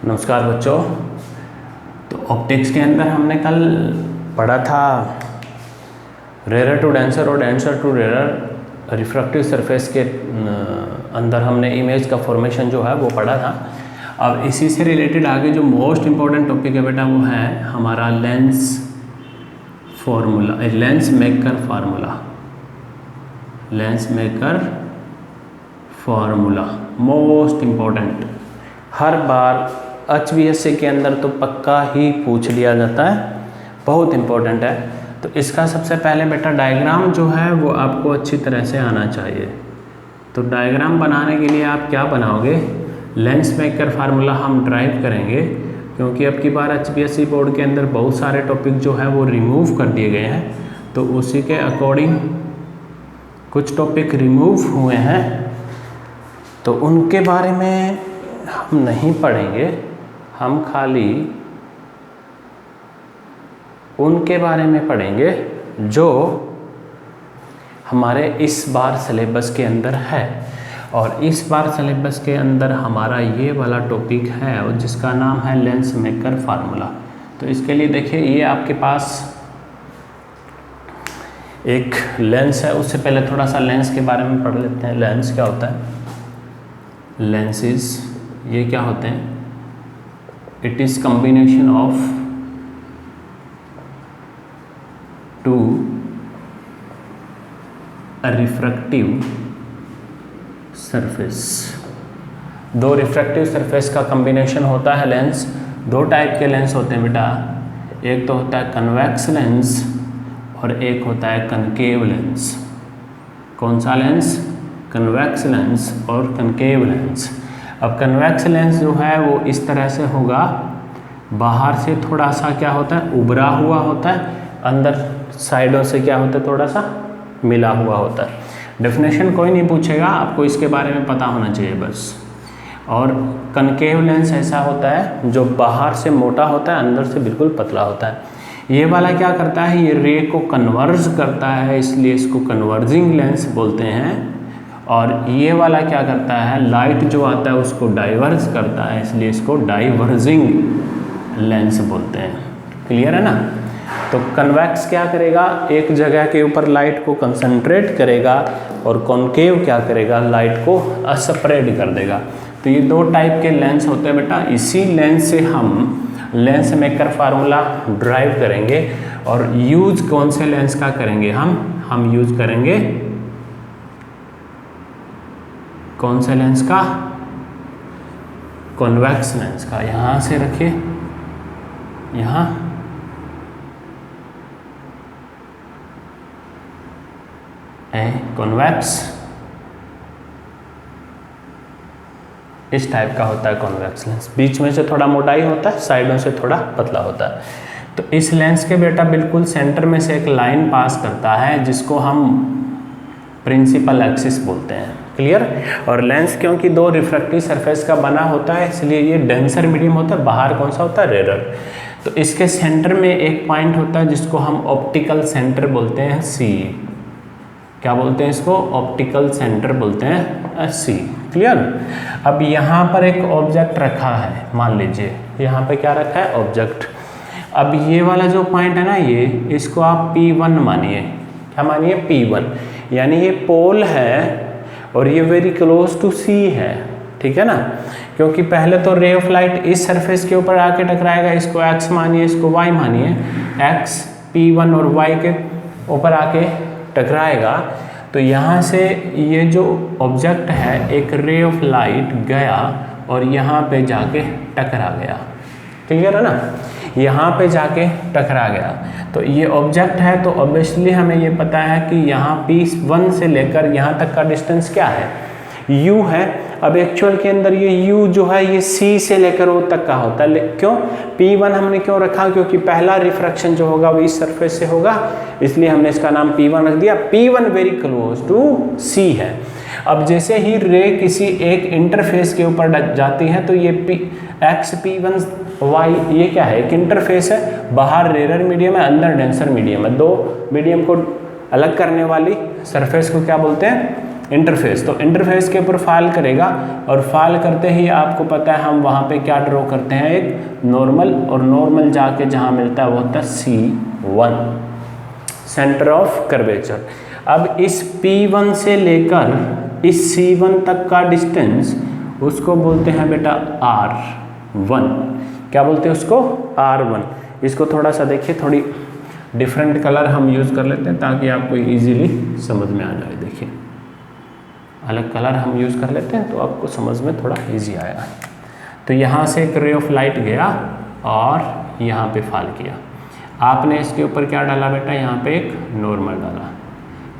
नमस्कार बच्चों। तो ऑप्टिक्स के अंदर हमने कल पढ़ा था रेयर टू डेंसर और denser to rare refractive surface के अंदर हमने इमेज का फॉर्मेशन जो है वो पढ़ा था। अब इसी से रिलेटेड आगे जो मोस्ट इम्पॉर्टेंट टॉपिक है बेटा वो है हमारा lens formula, lens maker formula. Lens maker formula most important, हर बार HBSC के अंदर तो पक्का ही पूछ लिया जाता है, बहुत इम्पोर्टेंट है। तो इसका सबसे पहले बेटा डायग्राम जो है वो आपको अच्छी तरह से आना चाहिए। तो डायग्राम बनाने के लिए आप क्या बनाओगे, लेंस मेकर फार्मूला हम ड्राइव करेंगे, क्योंकि अब की बार HBSC बोर्ड के अंदर बहुत सारे टॉपिक जो है वो रिमूव कर दिए गए हैं। तो उसी के अकॉर्डिंग कुछ टॉपिक रिमूव हुए हैं, तो उनके बारे में हम नहीं पढ़ेंगे, हम खाली उनके बारे में पढ़ेंगे जो हमारे इस बार सिलेबस के अंदर है। और इस बार सिलेबस के अंदर हमारा ये वाला टॉपिक है और जिसका नाम है लेंस मेकर फार्मूला। तो इसके लिए देखिए, ये आपके पास एक लेंस है। उससे पहले थोड़ा सा लेंस के बारे में पढ़ लेते हैं। लेंस क्या होता है? लेंसेज ये क्या होते हैं? It is combination of two refractive surface. दो रिफ्रैक्टिव सरफेस का कॉम्बिनेशन होता है लेंस। दो टाइप के लेंस होते हैं बेटा, एक तो होता है कन्वेक्स लेंस और एक होता है कनकेव लेंस। कौन सा लेंस? कन्वेक्स लेंस और कनकेव लेंस। अब कन्वेक्स लेंस जो है वो इस तरह से होगा, बाहर से थोड़ा सा क्या होता है, उभरा हुआ होता है, अंदर साइडों से क्या होता है, थोड़ा सा मिला हुआ होता है। डेफिनेशन कोई नहीं पूछेगा, आपको इसके बारे में पता होना चाहिए बस। और कनकेव लेंस ऐसा होता है जो बाहर से मोटा होता है, अंदर से बिल्कुल पतला होता है। ये वाला क्या करता है, ये रे को कन्वर्ज करता है, इसलिए इसको कन्वर्जिंग लेंस बोलते हैं। और ये वाला क्या करता है, लाइट जो आता है उसको डाइवर्ज करता है, इसलिए इसको डाइवर्जिंग लेंस बोलते हैं। क्लियर है ना? तो कन्वेक्स क्या करेगा, एक जगह के ऊपर लाइट को कंसंट्रेट करेगा, और कॉन्केव क्या करेगा, लाइट को सेपरेट कर देगा। तो ये दो टाइप के लेंस होते हैं बेटा। इसी लेंस से हम लेंस मेकर फार्मूला ड्राइव करेंगे। और यूज कौन से लेंस का करेंगे हम यूज करेंगे कौन से लेंस का? कॉन्वेक्स लेंस का। यहाँ से रखिए, यहाँ कॉन्वेक्स, इस टाइप का होता है कॉन्वेक्स लेंस। बीच में से थोड़ा मोटाई होता है, साइडों से थोड़ा पतला होता है। तो इस लेंस के बेटा बिल्कुल सेंटर में से एक लाइन पास करता है, जिसको हम प्रिंसिपल एक्सिस बोलते हैं। क्लियर? और लेंस क्योंकि दो रिफ्रैक्टिव सरफेस का बना होता है, इसलिए ये डेंसर मीडियम होता है। बाहर कौन सा होता है? रेयर। तो इसके सेंटर में एक पॉइंट होता है जिसको हम ऑप्टिकल सेंटर बोलते हैं, C। क्या बोलते हैं इसको? ऑप्टिकल सेंटर बोलते हैं, C। क्लियर? अब यहाँ पर एक ऑब्जेक्ट रखा है, मान लीजिए यहाँ पे क्या रखा है, ऑब्जेक्ट। अब ये वाला जो पॉइंट है ना, ये इसको आप P1 मानिए। क्या मानिए? P1। यानी ये पोल है और ये वेरी क्लोज टू C है। ठीक है ना? क्योंकि पहले तो रे ऑफ लाइट इस सरफेस के ऊपर आके टकराएगा, इसको X मानिए, इसको Y मानिए। X P1 और Y के ऊपर आके टकराएगा। तो यहाँ से ये जो ऑब्जेक्ट है, एक रे ऑफ लाइट गया और यहाँ पे जाके टकरा गया। क्लियर है ना? यहाँ पे जाके टकरा गया। तो ये ऑब्जेक्ट है, तो ऑब्वियसली हमें ये पता है कि यहाँ P1 से लेकर यहाँ तक का डिस्टेंस क्या है, U है। अब एक्चुअल के अंदर ये U जो है ये C से लेकर O तक का होता है। क्यों P1 हमने क्यों रखा? क्योंकि पहला रिफ्रैक्शन जो होगा वो इस सरफेस से होगा, इसलिए हमने इसका नाम P1 रख दिया। P1 very close to C है। अब जैसे ही रे किसी एक इंटरफेस के ऊपर जाती है, तो ये X P1 Y ये क्या है, एक इंटरफेस है। बाहर रेयर मीडियम है, अंदर डेंसर मीडियम है। दो मीडियम को अलग करने वाली सरफेस को क्या बोलते हैं? इंटरफेस, तो इंटरफेस के ऊपर फाइल करेगा और फाइल करते ही आपको पता है हम वहाँ पे क्या ड्रॉ करते हैं, एक नॉर्मल, और नॉर्मल जाके जहाँ मिलता है वो होता है C1, सेंटर ऑफ कर्वेचर। अब इस P1 से लेकर इस C1 तक का डिस्टेंस उसको बोलते हैं बेटा R1। क्या बोलते हैं उसको? R1। इसको थोड़ा सा देखिए, थोड़ी डिफरेंट कलर हम यूज़ कर लेते हैं ताकि आपको इजीली समझ में आ जाए। देखिए अलग कलर हम यूज़ कर लेते हैं तो आपको समझ में थोड़ा इजी आएगा। तो यहाँ से एक रे ऑफ लाइट गया और यहाँ पे फॉल किया, आपने इसके ऊपर क्या डाला बेटा, यहाँ पे एक नॉर्मल डाला,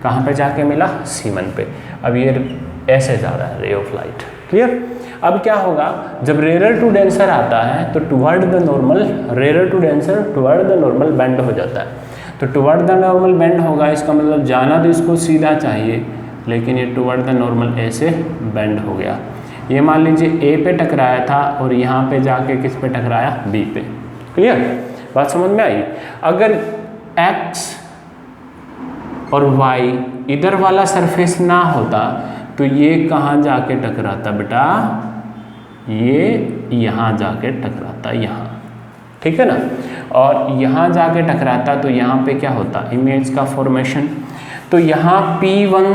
कहाँ पे जाके मिला? C1 पे। अब ये ऐसे जा रहा है रे ऑफ लाइट, क्लियर? अब क्या होगा, जब रेयर टू डेंसर आता है तो toward the normal, rare to denser toward the normal bend हो जाता है। तो टुवर्ड द नॉर्मल बेंड होगा, इसका मतलब जाना तो इसको सीधा चाहिए, लेकिन ये टुवर्ड द नॉर्मल ऐसे बेंड हो गया। ये मान लीजिए A पे टकराया था और यहाँ पे जाके किस पे टकराया? B पे। क्लियर? बात समझ में आई? अगर X और Y इधर वाला सरफेस ना होता तो ये कहाँ जाके टकराता बेटा? ये यहाँ जाके टकराता, यहाँ, ठीक है ना? और यहाँ जाके टकराता तो यहाँ पे क्या होता? इमेज का फॉर्मेशन। तो यहाँ P1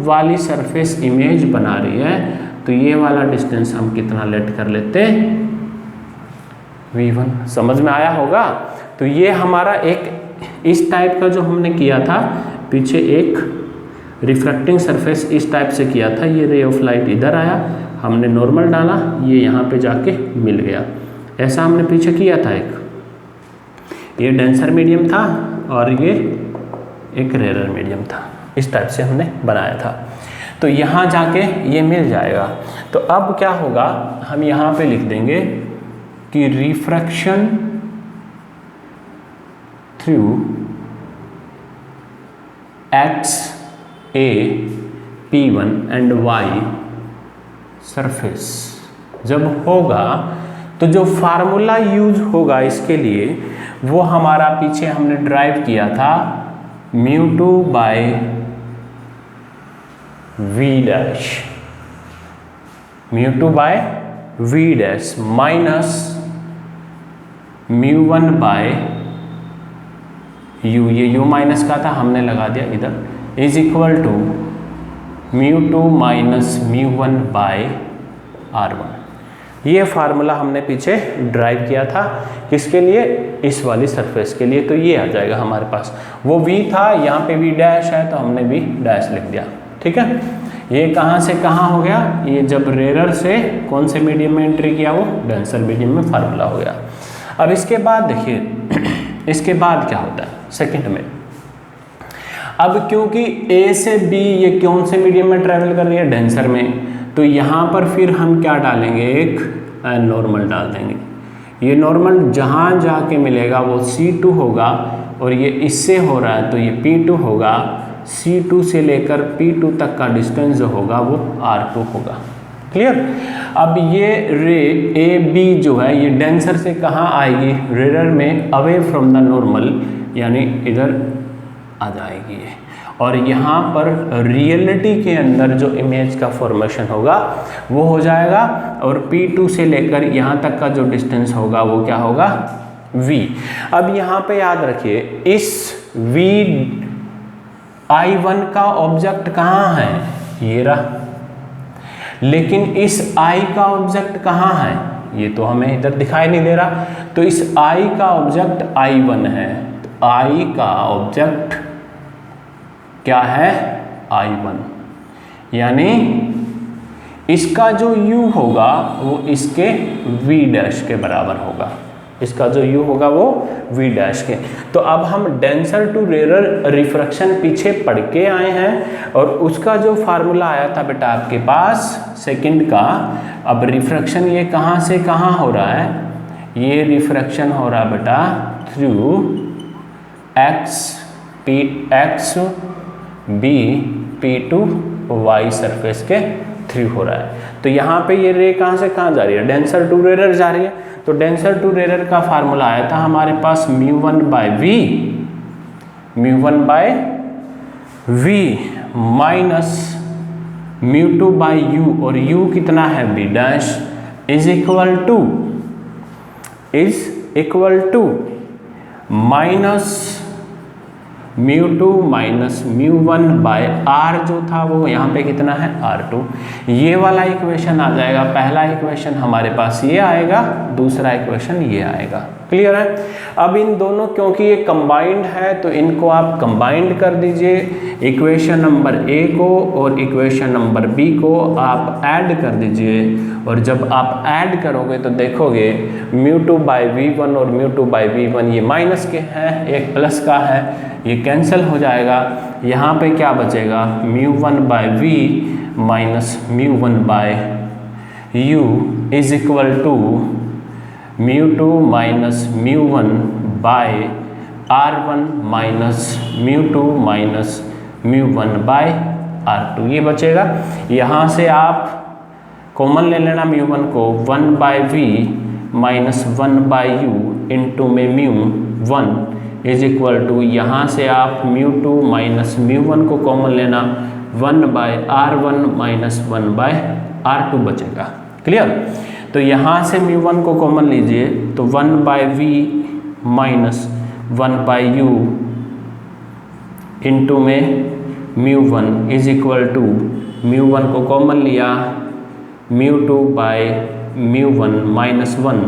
वाली सरफेस इमेज बना रही है, तो ये वाला डिस्टेंस हम कितना लेट कर लेते? V1। समझ में आया होगा? तो ये हमारा एक इस टाइप का जो हमने किया था, पीछे एक रिफ्रैक्टिंग सरफेस इस टाइप से किया था, ये रे ऑफ लाइट इधर आया, हमने नॉर्मल डाला, ये यहाँ पे जाके मिल गया। ऐसा हमने पीछे किया था एक, ये डेंसर मीडियम था और ये एक रेयर मीडियम था, इस टाइप से हमने बनाया था। तो यहाँ जाके ये मिल जाएगा। तो अब क्या होगा, हम यहाँ पे लिख देंगे कि refraction through X A P1 and Y surface जब होगा तो जो फार्मूला यूज होगा इसके लिए वो हमारा पीछे हमने ड्राइव किया था, μ2 by V dash, μ2 by V dash minus μ1 by U, ये U माइनस का था हमने लगा दिया इधर, is equal to μ2 minus μ1 by R1। ये फार्मूला हमने पीछे ड्राइव किया था, किसके लिए? इस वाली सरफेस के लिए। तो ये आ जाएगा हमारे पास, वो V था, यहाँ पे V डैश है तो हमने V डैश लिख दिया, ठीक है? ये कहाँ से कहाँ हो गया? ये जब रेयर से कौन से मीडियम में एंट्री किया, वो डेंसर मीडियम में फार्मूला हो गया। अब इसके बाद देखिए, इसके बाद क्या होता है सेकंड में। अब क्योंकि A से B ये कौन से मीडियम में ट्रेवल कर रही है? डेंसर में। तो यहाँ पर फिर हम क्या डालेंगे? एक नॉर्मल डाल देंगे। ये नॉर्मल जहाँ जाके मिलेगा वो C2 होगा, और ये इससे हो रहा है तो ये P2 होगा। C2 से लेकर P2 तक का डिस्टेंस जो होगा वो R2 होगा। क्लियर? अब ये रे AB जो है ये डेंसर से कहाँ आएगी? रेयर में अवे फ्रॉम द नॉर्मल, यानी इधर आ जाएगी ये, और यहाँ पर रियलिटी के अंदर जो इमेज का फॉर्मेशन होगा वो हो जाएगा, और P2 से लेकर यहाँ तक का जो डिस्टेंस होगा वो क्या होगा? V। अब यहाँ पे याद रखिए, इस V I1 का ऑब्जेक्ट कहाँ है? ये रहा। लेकिन इस I का ऑब्जेक्ट कहाँ है? ये तो हमें इधर दिखाई नहीं दे रहा। तो इस I का ऑब्जेक्ट I1 है, तो I का ऑब्जेक्ट क्या है? I1, यानी इसका जो U होगा वो इसके V डैश के बराबर होगा, इसका जो U होगा वो V डैश के। तो अब हम डेंसर टू रेयर रिफ्रैक्शन पीछे पढ़ के आए हैं, और उसका जो फार्मूला आया था बेटा आपके पास सेकंड का। अब रिफ्रैक्शन ये कहाँ से कहाँ हो रहा है? ये रिफ्रैक्शन हो रहा है बेटा through X B P2 Y surface के थ्रू हो रहा है। तो यहाँ पे ये रे कहाँ से कहाँ जा रही है? डेंसर टू रेयर जा रही है। तो डेंसर टू रेयर का फार्मूला आया था हमारे पास μ1 by V minus mu two by U, और यू कितना है B dash, is equal to minus mu two minus mu one by R जो था वो यहाँ पे कितना है R2। ये वाला इक्वेशन आ जाएगा, पहला इक्वेशन हमारे पास ये आएगा, दूसरा इक्वेशन ये आएगा। क्लियर है। अब इन दोनों क्योंकि ये कंबाइंड है तो इनको आप कंबाइंड कर दीजिए, इक्वेशन नंबर ए को और इक्वेशन नंबर बी को आप ऐड कर दीजिए, और जब आप ऐड करोगे तो देखोगे mu two by V one और mu two by V one ये माइनस के हैं, एक प्लस का है, ये कैंसिल हो जाएगा। यहाँ पे क्या बचेगा, mu one by we minus mu one by u is equal to mu two minus mu one by R one minus mu two minus mu one by R2 ये बचेगा। यहाँ से आप कॉमन ले लेना म्यू वन को, 1 by we minus 1 by U into में mu one is equal to, यहाँ से आप mu two minus mu one को कॉमन लेना, 1 by R1 minus 1 by R2 बचेगा। क्लियर। तो यहाँ से म्यू वन को कॉमन लीजिए तो 1 by we minus 1 by U into में mu one is equal to, mu one को कॉमन लिया, mu two by mu one minus 1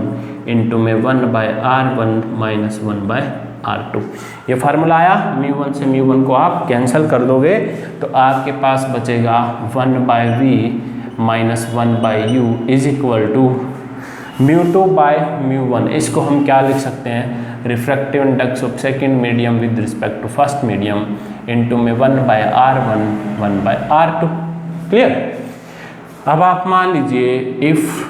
into में 1 by R1 minus 1 by R2। ये फार्मूला आया। म्यू वन से म्यू वन को आप cancel कर दोगे तो आपके पास बचेगा 1 by we minus 1 by u is equal to mu two by mu one. इसको हम क्या लिख सकते हैं, refractive index of second medium with respect to first medium into में 1 by R1 1 by R2। Clear. अब आप मान लीजिए इफ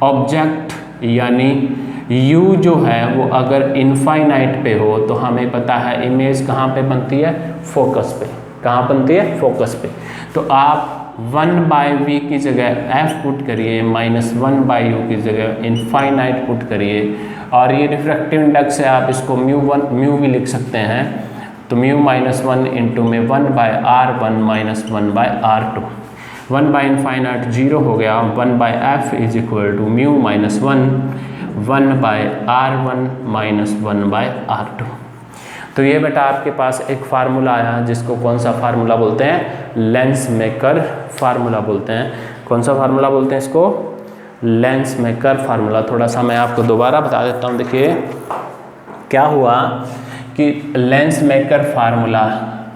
ऑब्जेक्ट यानी u जो है वो अगर इनफाइनाइट पे हो तो हमें पता है इमेज कहाँ पे बनती है, फोकस पे। कहाँ बनती है, फोकस पे। तो आप 1 बाय वी की जगह f पुट करिए, माइनस 1 बाय यू की जगह इनफाइनाइट पुट करिए, और ये रिफ्रैक्टिव इंडेक्स है, आप इसको म्यू भी लिख सकते हैं। तो म्यू माइनस 1 इंटू में 1 by R1 minus 1 by R2, 1 by infinite 0 हो गया, 1 by f is equal to mu minus 1 by R1 minus 1 by R2। तो ये बेटा आपके पास एक फार्मूला आया जिसको कौन सा फार्मूला बोलते हैं, लेंस मेकर फार्मूला बोलते हैं। कौन सा फार्मूला बोलते हैं इसको, लेंस मेकर फार्मूला। थोड़ा सा मैं आपको दोबारा बता देता हूँ। देखिए क्या हुआ कि लेंस मेकर फार्मूला,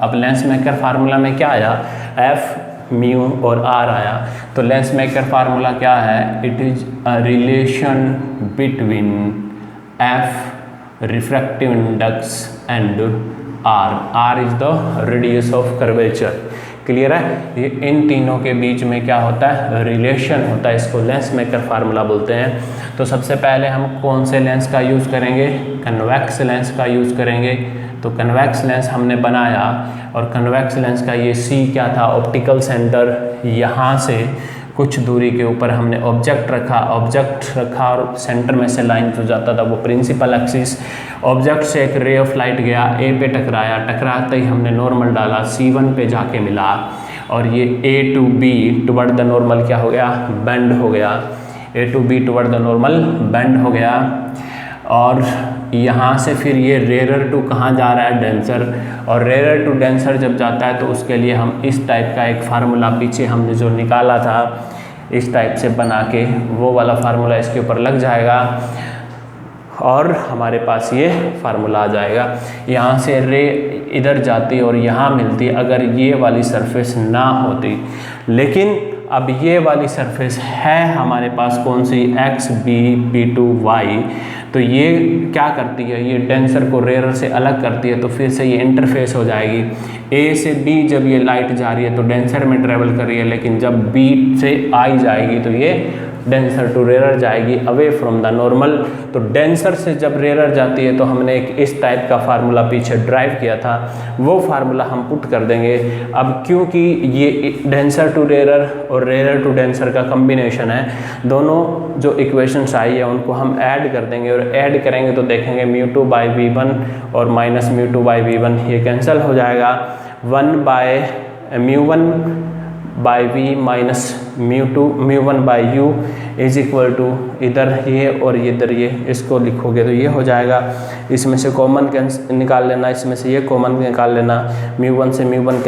अब लेंस मेकर फार्मूला में क्या आया, एफ म्यू और आर आया। तो लेंस मेकर फार्मूला क्या है, it is a relation between f refractive index and R is the radius of curvature. Clear है। ये इन तीनों के बीच में क्या होता है, रिलेशन होता है, इसको लेंस मेकर फार्मूला बोलते हैं। तो सबसे पहले हम कौन से लेंस का यूज़ करेंगे, कन्वेक्स लेंस का यूज़ करेंगे। तो कन्वेक्स लेंस हमने बनाया, और कन्वेक्स लेंस का ये सी क्या था, ऑप्टिकल सेंटर। यहाँ से कुछ दूरी के ऊपर हमने ऑब्जेक्ट रखा और सेंटर में से लाइन जो जाता था वो प्रिंसिपल एक्सिस। ऑब्जेक्ट से एक रे ऑफ लाइट गया, ए पे टकराया, टकराते ही हमने नॉर्मल डाला, C1 पे जाके मिला, और ये A to B toward the normal क्या हो गया, बेंड हो गया। A to B toward the normal bend हो गया, और यहाँ से फिर ये रेयर टू कहाँ जा रहा है, डेंसर। और रेयर टू डेंसर जब जाता है तो उसके लिए हम इस टाइप का एक फार्मूला पीछे हमने जो निकाला था इस टाइप से बना के, वो वाला फार्मूला इसके ऊपर लग जाएगा और हमारे पास ये फार्मूला आ जाएगा। यहाँ से रे इधर जाती और यहाँ मिलती अगर ये वाली सरफेस ना होती, लेकिन अब ये वाली सरफेस है हमारे पास कौन सी, X B P two Y. तो ये क्या करती है, ये डेंसर को रेयर से अलग करती है, तो फिर से ये इंटरफेस हो जाएगी। ए से बी जब ये लाइट जा रही है तो डेंसर में ट्रेवल कर रही है, लेकिन जब बी से आई जाएगी तो ये डेंसर टू रेयर जाएगी, अवे फ्रॉम द नॉर्मल। तो डेंसर से जब रेयर जाती है तो हमने एक इस टाइप का फार्मूला पीछे ड्राइव किया था, वो फार्मूला हम पुट कर देंगे। अब क्योंकि ये डेंसर टू रेयर और रेयर टू डेंसर का कम्बिनेशन है, दोनों जो इक्वेशंस आई है उनको हम ऐड कर देंगे, और ऐड करेंगे तो देखेंगे mu two by V one और minus mu two by V one ये कैंसिल हो जाएगा। 1 by mu one by V minus μ1 by U is equal to इधर ये और इधर ये, इसको लिखोगे तो ये हो जाएगा। इसमें से कॉमन निकाल लेना, इसमें से ये कॉमन निकाल लेना, μ1 से μ1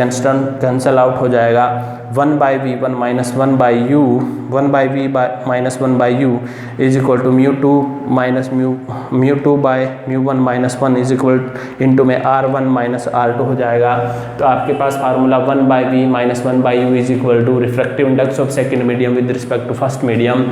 कैंसल आउट हो जाएगा। 1 by V 1 minus 1 by U, 1 by V minus 1 by U is equal to μ2 minus μ2 by μ1 minus 1 is equal into में R1 माइनस R2 हो जाएगा। तो आपके पास formula 1 by V minus 1 by U is equal to refractive index of second medium with respect to first medium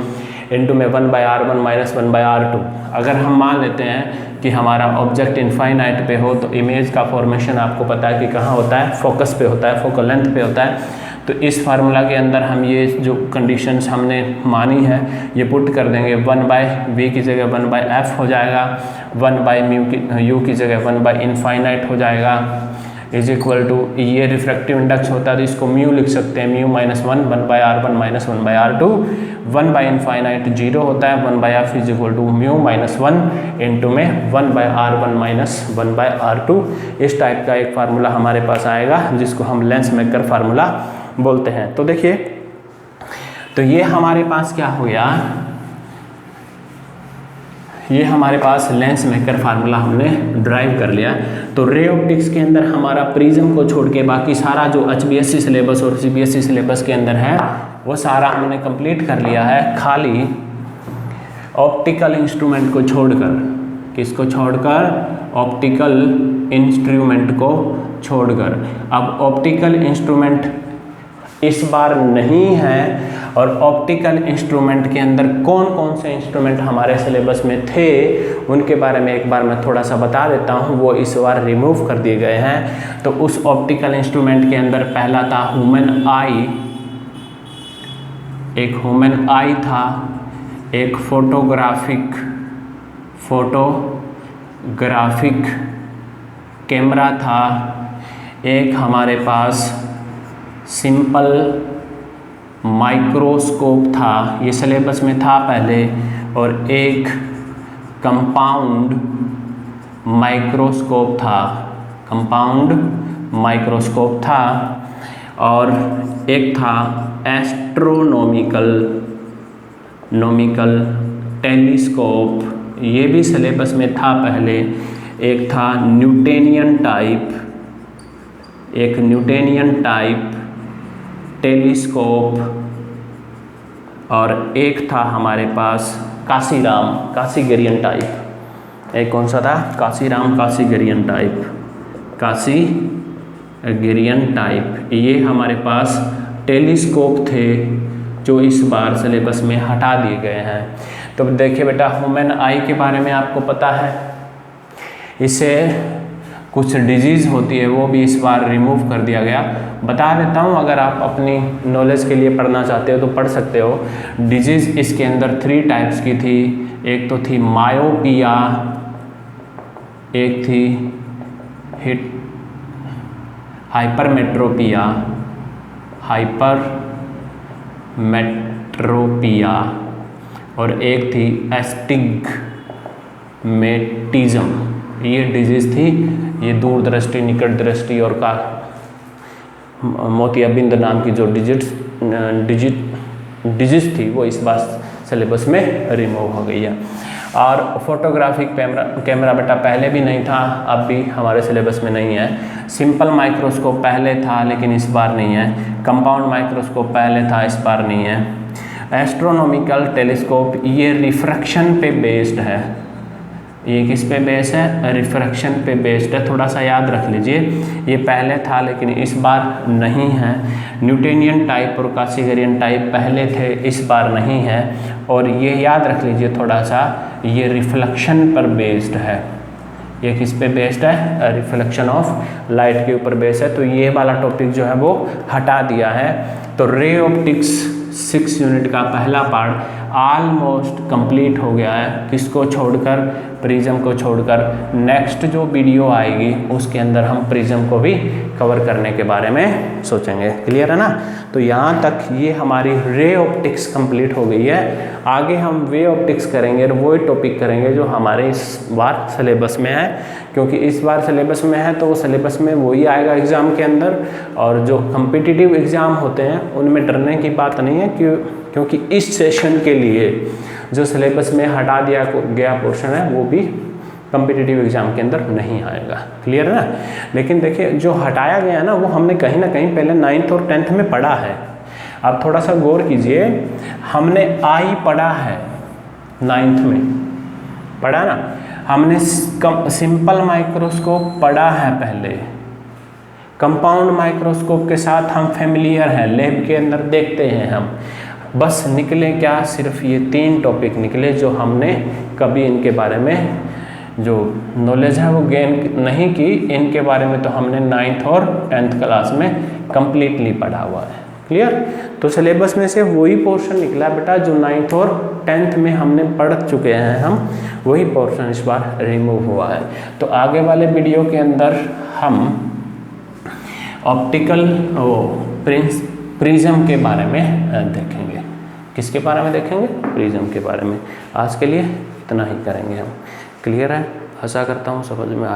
into में 1 by R1 minus 1 by R2। अगर हम मान लेते हैं कि हमारा ऑब्जेक्ट इनफाइनाइट पे हो तो इमेज का फॉर्मेशन आपको पता है कि कहाँ होता है, फोकस पे होता है, फोकल लेंथ पे होता है। तो इस फार्मूला के अंदर हम ये जो कंडीशंस हमने मानी है ये पुट कर देंगे। 1 बाई वी की जगह 1 बाई एफ हो जाएगा, 1 बाई यू की जगह 1 बाई इनफाइनाइट हो जाएगा इज इक्वल टू, ये रिफ्रैक्टिव इंडेक्स होता है तो इसको म्यू लिख सकते हैं, mu minus 1 by R1 minus 1 by R2, 1 by infinite 0 होता है, 1 by f is equal to mu minus 1 into में 1 by R1 minus 1 by R2। इस टाइप का एक फार्मूला हमारे पास आएगा जिसको हम लेंस मेकर फार्मूला बोलते हैं। तो देखिए, तो ये हमारे पास क्या हो गया, ये हमारे पास लेंस मेकर फार्मूला हमने ड्राइव कर लिया। तो रे ऑप्टिक्स के अंदर हमारा प्रिज्म को छोड़ के बाकी सारा जो HBSC सिलेबस और CBSE सिलेबस के अंदर है वो सारा हमने कंप्लीट कर लिया है, खाली ऑप्टिकल इंस्ट्रूमेंट को छोड़कर। किसको छोड़कर? ऑप्टिकल इंस्ट्रूमेंट को छोड़कर। अब ऑप्टिकल इंस्ट्रूमेंट इस बार नहीं है, और ऑप्टिकल इंस्ट्रूमेंट के अंदर कौन कौन से इंस्ट्रूमेंट हमारे सिलेबस में थे उनके बारे में एक बार मैं थोड़ा सा बता देता हूँ। वो इस बार रिमूव कर दिए गए हैं। तो उस ऑप्टिकल इंस्ट्रूमेंट के अंदर पहला था ह्यूमन आई, एक ह्यूमन आई था, एक फोटोग्राफिक कैमरा था, एक हमारे पास सिंपल माइक्रोस्कोप था, ये सिलेबस में था पहले, और एक कंपाउंड माइक्रोस्कोप था, और एक था एस्ट्रोनॉमिकल टेलीस्कोप, ये भी सिलेबस में था पहले। एक था न्यूटेनियन टाइप टेलीस्कोप, और एक था हमारे पास काशीगेरियन टाइप। एक कौन सा था? काशीगेरियन टाइप। ये हमारे पास टेलीस्कोप थे जो इस बार सिलेबस में हटा दिए गए हैं। तो देखिए बेटा, ह्यूमन आई के बारे में आपको पता है, इसे कुछ डिजीज़ होती है वो भी इस बार रिमूव कर दिया गया। बता देता हूँ, अगर आप अपनी नॉलेज के लिए पढ़ना चाहते हो तो पढ़ सकते हो। डिजीज़ इसके अंदर 3 टाइप्स की थी। एक तो थी मायोपिया, एक थी हाइपरमेट्रोपिया, और एक थी एस्टिग्मेटिज्म। ये डिजीज़ थी, ये दूर दृष्टि, निकट दृष्टि और मोतियाबिंद नाम की जो डिजीज़ थी वो इस बार सिलेबस में रिमूव हो गई है। और फोटोग्राफिक कैमरा बेटा पहले भी नहीं था, अब भी हमारे सिलेबस में नहीं है। सिंपल माइक्रोस्कोप पहले था लेकिन इस बार नहीं है। कंपाउंड माइक्रोस्कोप पहले था, इस बार नहीं है। एस्ट्रोनॉमिकल टेलीस्कोप ये रिफ्रैक्शन पे बेस्ड है। ये किस पे बेस्ड है? रिफ्रैक्शन पे बेस्ड है, थोड़ा सा याद रख लीजिए। ये पहले था लेकिन इस बार नहीं है। न्यूटेनियन टाइप और काशीगेरियन टाइप पहले थे, इस बार नहीं है। और ये याद रख लीजिए थोड़ा सा, ये रिफ्लेक्शन पर बेस्ड है। ये किस पे बेस्ड है? रिफ्लेक्शन ऑफ लाइट के ऊपर बेस्ड है। तो ये वाला टॉपिक जो है वो हटा दिया है। तो रे ऑप्टिक्स 6 यूनिट का पहला पार्ट ऑलमोस्ट कंप्लीट हो गया है। किसको छोड़कर? प्रिज्म को छोड़कर नेक्स्ट जो वीडियो आएगी उसके अंदर हम प्रिज्म को भी कवर करने के बारे में सोचेंगे। क्लियर है ना? तो यहाँ तक ये हमारी रे ऑप्टिक्स कंप्लीट हो गई है। आगे हम वे ऑप्टिक्स करेंगे और वही टॉपिक करेंगे जो हमारे इस बार सिलेबस में है, क्योंकि इस बार सिलेबस में है तो वो सिलेबस में वही आएगा एग्ज़ाम के अंदर। और जो कम्पिटिटिव एग्ज़ाम होते हैं उनमें डरने की बात नहीं है, क्योंकि इस सेशन के लिए जो सिलेबस में हटा दिया गया पोर्शन है वो भी कम्पिटिटिव एग्ज़ाम के अंदर नहीं आएगा। क्लियर है ना? लेकिन देखिए जो हटाया गया है ना वो हमने कहीं ना कहीं पहले 9th और 10th में पढ़ा है। अब थोड़ा सा गौर कीजिए, हमने आई पढ़ा है 9th में, पढ़ा ना? हमने सिंपल माइक्रोस्कोप पढ़ा है पहले, कंपाउंड माइक्रोस्कोप के साथ हम फेमिलियर हैं, लैब के अंदर देखते हैं हम। बस निकले क्या? सिर्फ ये 3 टॉपिक निकले जो हमने कभी इनके बारे में जो नॉलेज है वो गेन नहीं की। इनके बारे में तो हमने 9th और 10th क्लास में कम्प्लीटली पढ़ा हुआ है। क्लियर? तो सिलेबस में से वही पोर्शन निकला बेटा जो 9th और 10th में हमने पढ़ चुके हैं, हम वही पोर्शन इस बार रिमूव हुआ है। तो आगे वाले वीडियो के अंदर हम ऑप्टिकल प्रिज्म के बारे में देखेंगे। किसके बारे में देखेंगे? प्रिज्म के बारे में। आज के लिए इतना ही करेंगे हम। क्लियर है? आशा करता हूँ समझ में आया।